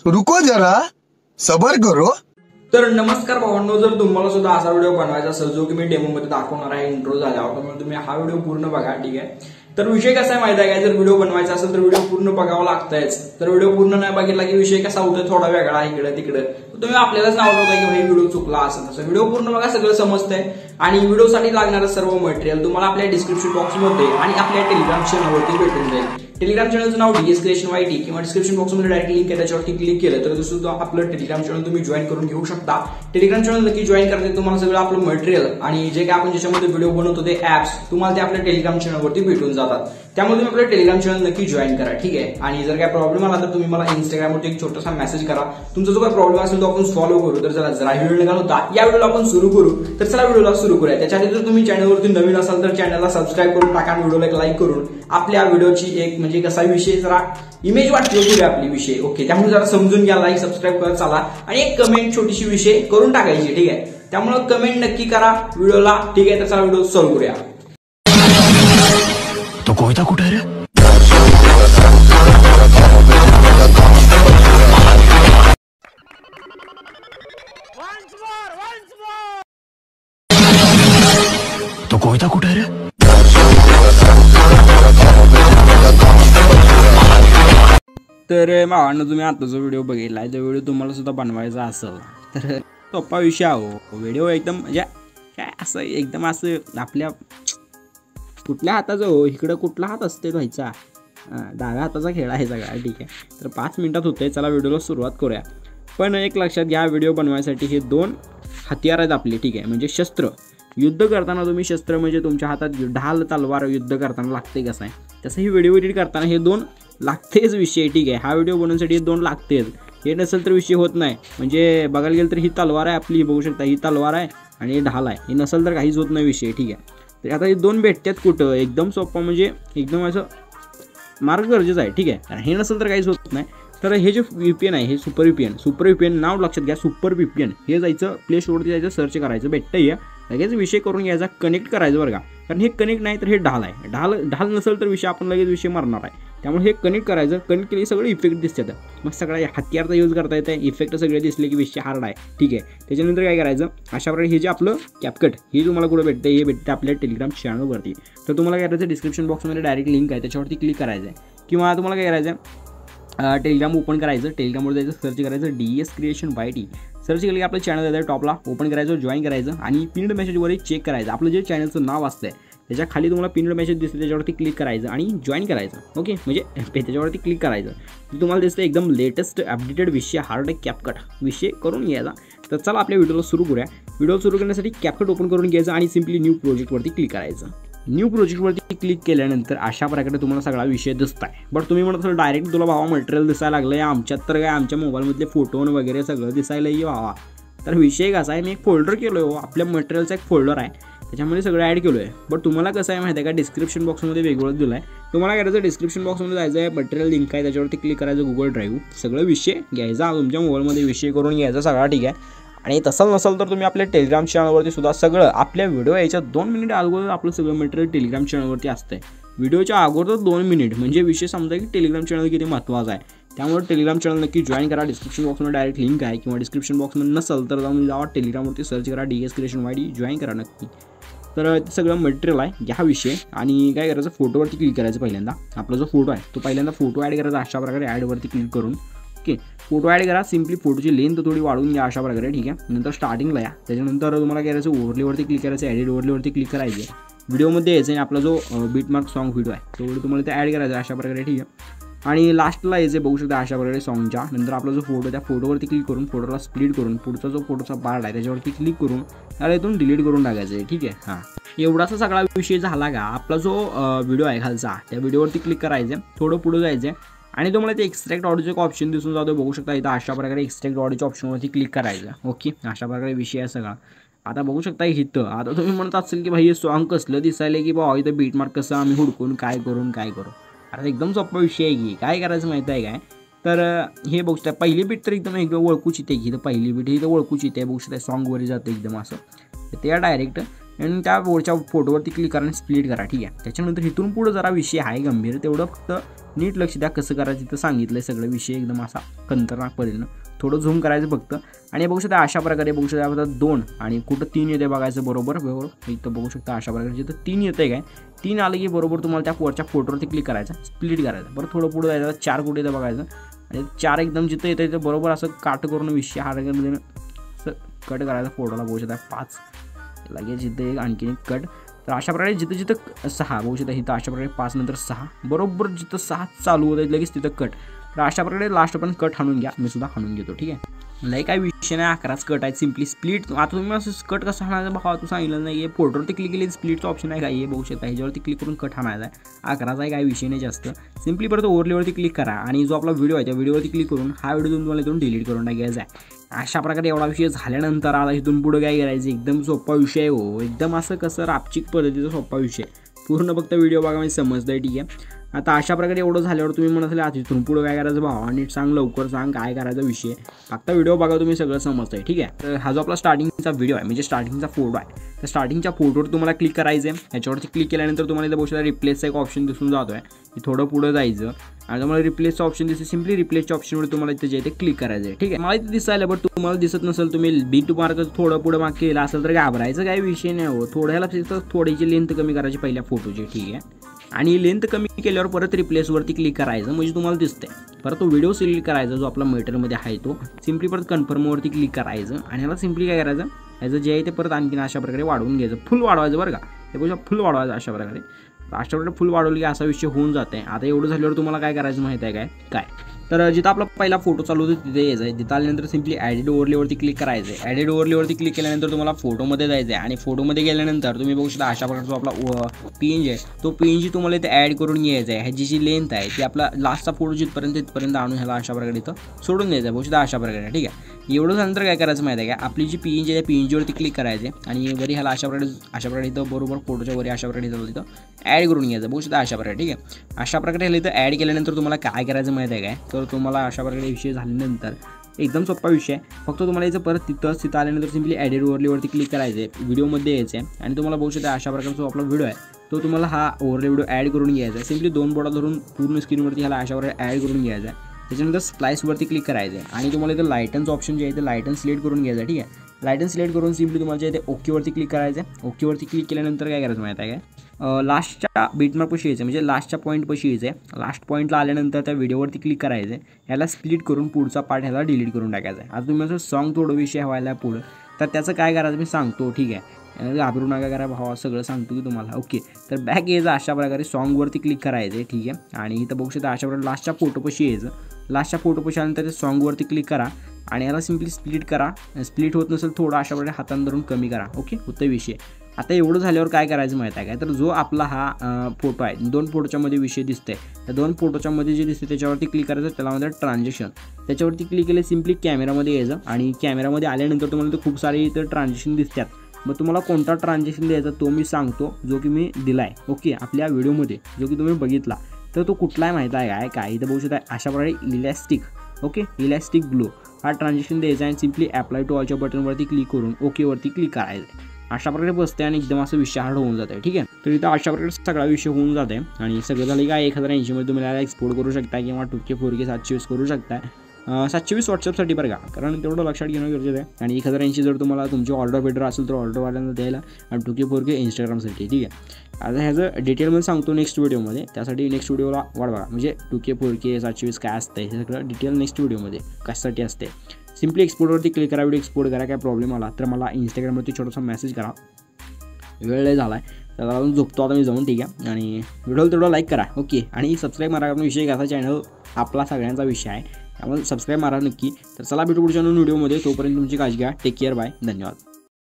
रुको जरा सबर करो। तर नमस्कार भावांनो, जर तुम्हाला सुद्धा असा व्हिडिओ बनवायचा असेल जो की मी डेमो मध्ये दाखवणार आहे इंट्रो झाल्यावर, तर तुम्ही हा व्हिडिओ पूर्ण बघा. ठीक आहे. तर विषय कसा आहे माहिती आहे का, जर व्हिडिओ बनवायचा असेल तर व्हिडिओ पूर्ण बघावं लागतंच. तर व्हिडिओ पूर्ण नाही बघितला की विषय कसा होतोय थोडा वेगळा इकडे तिकडे, तुम्ही आपल्यालाच नाव लावताय की भाई व्हिडिओ चुकला असेल तसं. व्हिडिओ पूर्ण बघा, सगळं समजतंय. आणि व्हिडिओसाठी लागणारं सर्व मटेरियल तुम्हाला आपल्या डिस्क्रिप्शन बॉक्समध्ये आणि आपल्या टेलिग्राम चॅनलवरती भेटून जाईल. टेलिग्राम चॅनलचं नाव DS Creation YT किंवा डिस्क्रिप्शन बॉक्समध्ये डायरेक्ट लिंक आहे, त्याच्यावरती क्लिक केलं तर सुद्धा आपलं टेलिग्राम चॅनल तुम्ही जॉईन करून घेऊ शकता. टेलिग्राम चॅनल नक्की जॉईन करते, तुम्हाला सगळं आपलं मटेरियल आणि जे काय आपण ज्याच्यामध्ये व्हिडिओ बनवतो ते ऍप्स तुम्हाला ते आपल्या टेलिग्राम चॅनलवरती भेटून जातात. त्यामुळे तुम्ही आपलं टेलिग्राम चॅनल नक्की जॉईन करा. ठीक आहे. आणि जर काय प्रॉब्लेम आला तर तुम्ही मला इंस्टाग्रामवरती एक छोटासा मेसेज करा. तुमचा जो काय प्रॉब्लेम असेल तो आपण सॉल्व्ह करू. तर चला जरा व्हिडिओ निघाला होता, या व्हिडिओला आपण सुरू करू. तर चला व्हिडिओला सुरू करूया. त्याच्याआधी जर तुम्ही चॅनलवरती नवीन असाल तर चॅनलला सबस्क्राईब करून टाका, व्हिडिओला एक लाईक करून आपल्या व्हिडिओची एक म्हणजे कसा विषय जरा इमेज वाटली आपली विषय. ओके. त्यामुळे जरा समजून घ्या, लाईक सबस्क्राईब करत चला आणि एक कमेंट छोटीशी विषय करून टाकायची. ठीक आहे. त्यामुळे कमेंट नक्की करा व्हिडिओला. ठीक आहे. त्याचा व्हिडिओ सॉल्व्ह करूया. तो कोयता कुठे रे? तो कोयता कुठे रे? तर भावांनो, तुम्ही आता जो व्हिडिओ बघितलाय तो व्हिडिओ तुम्हाला सुद्धा बनवायचा असेल तर सोपा विषय आहे. व्हिडिओ एकदम म्हणजे काय असं एकदम असं आपल्या कुठल्या हाताचा हो, इकडं कुठला हात असते व्हायचा, डाव्या हाताचा खेळ आहे सगळा. ठीक आहे. तर 5 मिनिटात होतंय, चला व्हिडिओला सुरुवात करूया. पण एक लक्षात घ्या, व्हिडिओ बनवायसाठी हे 2 हत्यार आहेत आपले. ठीक आहे. म्हणजे शस्त्र. युद्ध करताना तुम्ही शस्त्र म्हणजे तुमच्या हातात ढाल तलवार युद्ध करताना लागते कसं आहे, तसं ही व्हिडिओ एडिट करताना हे 2 लागतेच विषय. ठीक आहे. हा व्हिडिओ बनवण्यासाठी हे 2 लागतेच. हे नसेल तर विषय होत नाही. म्हणजे बघायला गेलं तर ही तलवार आहे आपली, बघू शकता ही तलवार आहे आणि ढाल आहे. हे नसेल तर काहीच होत नाही विषय. ठीक आहे. तर आता हे 2 भेटतात कुठं, एकदम सोपं म्हणजे एकदम असं मार्ग गरजेचं आहे. ठीक आहे. कारण हे नसेल तर काहीच होत नाही. तर हे जे VPN आहे हे सुपर VPN नाव लक्षात घ्या, सुपर VPN. हे जायचं प्ले स्टोरवरती जायचं, सर्च करायचं, भेटतं हे लगेच विषय करून घ्यायचा, कनेक्ट करायचं बरं का. कारण हे कनेक्ट नाही तर हे ढाल आहे. ढाल नसेल तर विषय आपण लगेच विषय मारणार आहे. त्यामुळे हे कनेक्ट करायचं. कनेक्ट केले सगळे इफेक्ट दिसतात. मग सगळ्या हत्यारचा यूज करता येतं. इफेक्ट सगळे दिसले की विषय हार्ड आहे. ठीक आहे. त्याच्यानंतर काय करायचं, अशा प्रकारे हे जे आपलं कॅपकट हे तुम्हाला कुठं भेटतं, हे भेटतं आपल्या टेलिग्राम चॅनलवरती. तर तुम्हाला काय करायचं, डिस्क्रिप्शन बॉक्समध्ये डायरेक्ट लिंक आहे, त्याच्यावरती क्लिक करायचं आहे. किंवा तुम्हाला काय करायचं, टेलिग्राम ओपन करायचं, टेलिग्रामवर जायचं, सर्च करायचं DS Creation YT. सर्च केलं की आपलं चॅनल येतं टॉपला, ओपन करायचं, जॉईन करायचं आणि पिनड मेसेजवर चेक करायचं. आपलं जे चॅनलचं नाव असतं त्याच्या खाली तुम्हाला पिनड मेसेज दिसते, त्याच्यावरती क्लिक करायचं आणि जॉईन करायचं. ओके. म्हणजे त्याच्यावरती क्लिक करायचं, तुम्हाला दिसतं एकदम लेटेस्ट अपडेटेड विषय हार्ड कॅपकट विषय करून घ्यायचा. तर चला आपल्या व्हिडिओला सुरू करूया. व्हिडिओ सुरू करण्यासाठी कॅपकट ओपन करून घ्यायचं आणि सिम्पली न्यू प्रोजेक्टवरती क्लिक करायचं. न्यू प्रोजेक्टवरती क्लिक केल्यानंतर अशा प्रकारे तुम्हाला सगळा विषय दिसत आहे. बट तुम्ही म्हणत असाल डायरेक्ट तुला भावा मटेरियल दिसायला लागलं आहे, आमच्यात तर काय आमच्या मोबाईलमधले फोटो वगैरे सगळं दिसायला आहे भावा. तर विषय कसा आहे, मी एक फोल्डर केलो आहे, आपल्या मटेरियलचा एक फोल्डर आहे, त्याच्यामध्ये सगळं ॲड केलो आहे. बट तुम्हाला कसं आहे माहिती आहे का, डिस्क्रिप्शन बॉक्समध्ये वेगळं दिलं आहे. तुम्हाला काय करायचं, डिस्क्रिप्शन बॉक्समध्ये जायचं आहे, मटेरियल लिंक आहे, त्याच्यावरती क्लिक करायचं, गुगल ड्राईव्ह सगळं विषय घ्यायचा, तुमच्या मोबाईलमध्ये विषय करून घ्यायचा सगळा. ठीक आहे. आणि तसं नसेल तर तुम्ही आपल्या टेलिग्राम चॅनलवरती सुद्धा सगळं आपल्या व्हिडिओ यायच्या 2 मिनिट अगोदर आपलं सगळं मटेरियल टेलिग्राम चॅनलवरती असतं. व्हिडिओच्या अगोदर 2 मिनिट म्हणजे विषय समजा की टेलिग्राम चॅनल किती महत्त्वाचा आहे. त्यामुळे टेलिग्राम चॅनल नक्की जॉईन करा. डिस्क्रिप्शन बॉक्समध्ये डायरेक्ट लिंक आहे, किंवा डिस्क्रिप्शन बॉक्समध्ये नसेल तर जाऊन जावा टेलिग्रामवरती सर्च करा DS Creation YT, जॉईन करा नक्की. तर ते सगळं मटेरियल आहे ह्या विषय. आणि काय करायचं, फोटोवरती क्लिक करायचं. पहिल्यांदा आपला जो फोटो आहे तो पहिल्यांदा फोटो ॲड करायचा अशा प्रकारे, ॲडवरती क्लिक करून. ओके. फोटो ॲड करा. सिम्पली फोटोची लेंथ थोडी वाढवून घ्या अशा प्रकारे. ठीक आहे. नंतर स्टार्टिंगला या. त्याच्यानंतर तुम्हाला काय करायचं, ओव्हरलेवरती क्लिक करायचं, ॲडिट ओव्हरलेवरती क्लिक करायचं. व्हिडिओमध्ये यायचं आणि आपला जो बीटमार्क सॉन्ग व्हिडिओ आहे तो तुम्हाला ते ॲड करायचा अशा प्रकारे. ठीक आहे. आणि लास्टला यायचं बघू शकता अशा प्रकारे सॉन्गच्या नंतर आपला जो फोटो त्या फोटोवरती क्लिक करून फोटोला स्प्लिट करून पुढचा जो फोटोचा पार्ट आहे त्याच्यावरती क्लिक करून त्याला इथून डिलीट करून टाकायचं आहे. ठीक आहे. हां, एवढासा सगळा विषय झाला का, आपला जो व्हिडिओ आहे खालचा त्या व्हिडिओवरती क्लिक करायचं, थोडं पुढे जायचं आणि तुम्हाला ते एक्स्ट्रॅक्ट ऑडिओचं एक ऑप्शन दिसून जातो, बघू शकता इथं अशा प्रकारे एक्स्ट्रॅक्ट ऑडिओच्या ऑप्शनवरती क्लिक करायचं. ओके. अशा प्रकारे विषय आहे सगळा. आता बघू शकता इथं. आता तुम्ही म्हणत असेल की भाई हे सॉन्ग कसलं दिसायला की बाबा इथं बीटमार्क कसं आम्ही हुडकून काय करू. आता एकदम सोपा विषय आहे की काय करायचं माहिती आहे काय, तर हे बघू शकता पहिली बीट तर एकदम ओळखूची येते की पहिली बीट ही तर ओळखूची येते, बघू शकता सॉन्गवर जातं एकदम असं. तर त्या डायरेक्ट आणि त्या बोर्डच्या फोटोवरती क्लिक करा आणि स्प्लिट करा. ठीक आहे. त्याच्यानंतर इथून पुढं जरा विषय आहे गंभीर, तेवढं फक्त नीट लक्ष द्या कसं करायचं तिथं सांगितलं आहे सगळं विषय एकदम असा खतरनाक पडेल. थोडं झूम करायचं फक्त आणि बघू शकता अशा प्रकारे बघू शकता आता 2 आणि कुठं 3 येते बघायचं बरोबर इथं बघू शकता अशा प्रकारे जिथं 3 येते काय 3 आलं की बरोबर तुम्हाला त्या वरच्या फोटोवरती क्लिक करायचं स्प्लिट करायचं. बरं थोडं पुढे जायचं 4 कुठे येतं बघायचं आणि 4 एकदम जिथं येतं तिथं बरोबर असं काट करून विषय असं कट करायचा फोटोला बघू शकता 5 लगेच इथं एक आणखीन एक कट. तर अशा प्रकारे जिथं जिथं 6 बघू शकता इथं अशा प्रकारे 5 नंतर 6 बरोबर जिथं 6 चालू होतं लगेच तिथं कट. तर अशा प्रकारे लास्ट पण कट हाणून घ्या. मी सुद्धा हाणून घेतो ठीक आहे. लई काय विषय नाही 11च कट आहे सिम्पली स्प्लिट. आता तुम्ही असं कट कसं हाणायचं भावा तू सांगितलं नाही फोटोवरती क्लिक केली स्प्लिटचं ऑप्शन आहे काय हे बघू शकता ह्याच्यावरती क्लिक करून कट हाणायचा आहे 11चा आहे काय विषय नाही जास्त. सिम्पली परत ओव्हरलेवरती क्लिक करा आणि जो आपला व्हिडिओ आहे त्या व्हिडिओवरती क्लिक करून हा व्हिडिओ तुम्हाला इथून डिलीट करून टाकायचा आहे. अशा प्रकारे एवढा विषय झाल्यानंतर आता इथून पुढं काय करायचं एकदम सोपा विषय हो एकदम असं कसं रापचिक पद्धतीचा सोपा विषय पूर्ण फक्त व्हिडिओ बघा म्हणजे समजतं आहे ठीक आहे. आता अशा प्रकारे एवढं झाल्यावर तुम्ही म्हणत असेल इथून पुढं काय करायचं भावा नीट सांग लवकर सांग काय करायचा विषय फक्त व्हिडिओ बघा तुम्ही सगळं समजतं आहे ठीक आहे. तर हा जो आपला स्टार्टिंगचा व्हिडिओ आहे म्हणजे स्टार्टिंगचा फोटो आहे तर स्टार्टिंगच्या फोटोवर तुम्हाला क्लिक करायचं आहे. ह्याच्यावरती क्लिक केल्यानंतर तुम्हाला इथं बघू शकता रिप्लेसचा एक ऑप्शन दिसून जातो आहे की थोडं पुढं जायचं आणि तुम्हाला रिप्लेसचं ऑप्शन दिसते सिम्पली रिप्लेसच्या ऑप्शनवर तुम्हाला इथे जे ते क्लिक करायचं आहे ठीक आहे. मला इथे दिसायला बट तुम्हाला दिसत नसेल तुम्ही B2 मार्क थोडं पुढं माग केलं असेल तर घाबरायचं काही विषय नाही हो थोड्याला थोडीची लेंथ कमी करायची पहिल्या फोटोची ठीक आहे. आणि लेंथ कमी केल्यावर परत रिप्लेसवरती क्लिक करायचं म्हणजे तुम्हाला दिसतंय. परत तो व्हिडिओ सिलेक्ट करायचा जो आपला मेटरमध्ये आहे तो सिम्पली परत कन्फर्मवरती क्लिक करायचं आणि ह्याला सिम्पली काय करायचं ह्याचं जे आहे ते परत आणखीन अशा प्रकारे वाढवून घ्यायचं फुल वाढवायचं बरं का हे बघा फुल वाढवायचं अशा प्रकारे फुल वाढवली की असा विषय होऊन जाते. आता एवढं झाल्यावर तुम्हाला काय करायचं माहिती आहे काय तर जिथं आपला पहिला फोटो चालू होतो तिथे यायचं आहे. तिथं आल्यानंतर सिम्पली ॲडिट ओव्हरलेवरती क्लिक करायचं आहे. ॲडिट ओव्हरलेवरती क्लिक केल्यानंतर तुम्हाला फोटोमध्ये जायचं आहे आणि फोटोमध्ये गेल्यानंतर तुम्ही बघू शकता अशा प्रकारचा आपला PNG आहे तो PNG तुम्हाला इथे ॲड करून घ्यायचा आहे. ह्याची जी लेंथ आहे ती आपला लास्टचा फोटो तिथपर्यंत आणून ह्याला अशा प्रकारे इथं सोडून द्यायचं आहे बघू शकता अशा प्रकारे ठीक आहे. एवढं झाल्यानंतर काय करायचं माहिती आहे का आपली जी PNG आहे PNGवरती क्लिक करायचे आणि वरी ह्याला अशा प्रकारे इथं बरोबर फोटोच्या वरी अशा प्रकारे इथं ॲड करून घ्यायचं बघू शकता अशा प्रकारे ठीक आहे. अशा प्रकारे ह्याला इथं ॲड केल्यानंतर तुम्हाला काय करायचं माहिती आहे काय तर तुम्हाला अशा प्रकारे विषय झाल्यानंतर एकदम सोपा विषय आहे फक्त तुम्हाला इथं परत तिथं आल्यानंतर सिम्पली ॲडिट ओव्हरलेवरती क्लिक करायचं आहे व्हिडिओमध्ये यायचं आहे आणि तुम्हाला बघू शकता अशा प्रकारचा जो आपला व्हिडिओ आहे तो तुम्हाला हा ओव्हरले व्हिडिओ ॲड करून घ्यायचा आहे. सिम्पली 2 बोटा धरून पूर्ण स्क्रीनवरती ह्याला अशा प्रकारे ॲड करून घ्यायचा आहे. त्याच्यानंतर स्प्लाइसवरती क्लिक करायचं आहे आणि तुम्हाला इथं लायटन्स ऑप्शन जे आहे ते लायटन सिलेक्ट करून घ्यायचं आहे ठीक आहे. लायटन सिलेक्ट करून सिम्पली तुम्हाला जे आहे ते ओकेवरती क्लिक करायचं आहे. ओकेवरती क्लिक केल्यानंतर काय करायचं माहिती आहे काय लास्टच्या बीटमार्कपाशी यायचं म्हणजे लास्टच्या पॉईंटपाशी यायचं आहे. लास्ट पॉईंटला आल्यानंतर त्या व्हिडिओवरती क्लिक करायचं आहे. ह्याला स्प्लिट करून पुढचा पार्ट ह्याला डिलीट करून टाकायचा आहे. आता तुम्ही असं सॉन्ग थोडं विषय व्हायला पुढं तर त्याचं काय करायचं मी सांगतो ठीक आहे. घाबरू नका करा भावा सगळं सांगतो की तुम्हाला ओके. तर बॅक यायचं अशा प्रकारे सॉन्गवरती क्लिक करायचं आहे ठीक आहे आणि इथं बघू शकता अशा प्रकारे लास्टच्या फोटोपाशी यायचं. लास्टच्या फोटोपाशी आल्यानंतर ते सॉन्गवरती क्लिक करा आणि याला सिम्पली स्प्लिट करा. स्प्लिट होत नसेल थोडं अशा प्रकारे हातानं धरून कमी करा ओके होतं विषय. आता एवढं झाल्यावर काय करायचं माहिती आहे काय तर जो आपला हा फोटो आहे 2 फोटोच्या मध्ये विषय दिसतंय त्या 2 फोटोच्या मध्ये जे दिसते त्याच्यावरती क्लिक करायचं त्याला म्हणतात ट्रान्झॅक्शन. त्याच्यावरती क्लिक केलं सिम्पली कॅमेरामध्ये यायचं आणि कॅमेरामध्ये आल्यानंतर तुम्हाला खूप सारे इथं ट्रान्झॅक्शन दिसतात. मग तुम्हाला कोणता ट्रान्झॅक्शन द्यायचा तो मी सांगतो जो की मी दिला आहे ओके आपल्या व्हिडिओमध्ये जो की तुम्ही बघितला तर तो कुठला आहे माहिती आहे काय इथं बघू शकता अशा प्रकारे इलॅस्टिक ओके इलॅस्टिक ग्लो हा ट्रान्झॅक्शन द्यायचा आणि सिम्पली अप्लाय टू ऑलच्या बटनवरती क्लिक करून ओकेवरती क्लिक करायचं. अशा प्रकारे बसते आणि एकदम असं विषय हार्ड होऊन जाते ठीक आहे. तर इथं अशा प्रकारे सगळा विषय होऊन जाते आणि सगळं झालं काय 1080 मध्ये तुम्ही याला एक्सपोर्ट करू शकता किंवा 2K 4K 720 करू शकता. 720 व्हॉट्सअपसाठी बरं का कारण तेवढं लक्षात घेणं गरजेचं आहे आणि 1080 जर तुम्हाला तुमची ऑर्डर बेटर असेल तर ऑर्डरवाल्यांना द्यायला आणि 2K 4K इंस्टाग्रामसाठी ठीक आहे. आता ह्याचं डिटेलमध्ये सांगतो नेक्स्ट व्हिडिओमध्ये त्यासाठी नेक्स्ट व्हिडिओला वाट बघा म्हणजे 2K 4K 720 काय असतं हे सगळं डिटेल नेक्स्ट व्हिडिओमध्ये कशासाठी असते. सिम्पली एक्सपोर्टवरती क्लिक करा व्हिडिओ एक्सपोर्ट करा काय प्रॉब्लेम आला तर मला इंस्टाग्रामवरती छोटासा मेसेज करा. वेळ झाला आहे त्याला झोपतो आता मी जाऊन ठीक आहे आणि व्हिडिओला तेवढं लाईक करा ओके आणि सबस्क्राईब मारा विषय कसा चॅनल आपला सगळ्यांचा विषय आहे त्यामुळे सबस्क्राईब मारा नक्की. तर चला भेटू पुढच्या व्हिडिओमध्ये तोपर्यंत तुमची काळजी घ्या टेक केअर बाय धन्यवाद.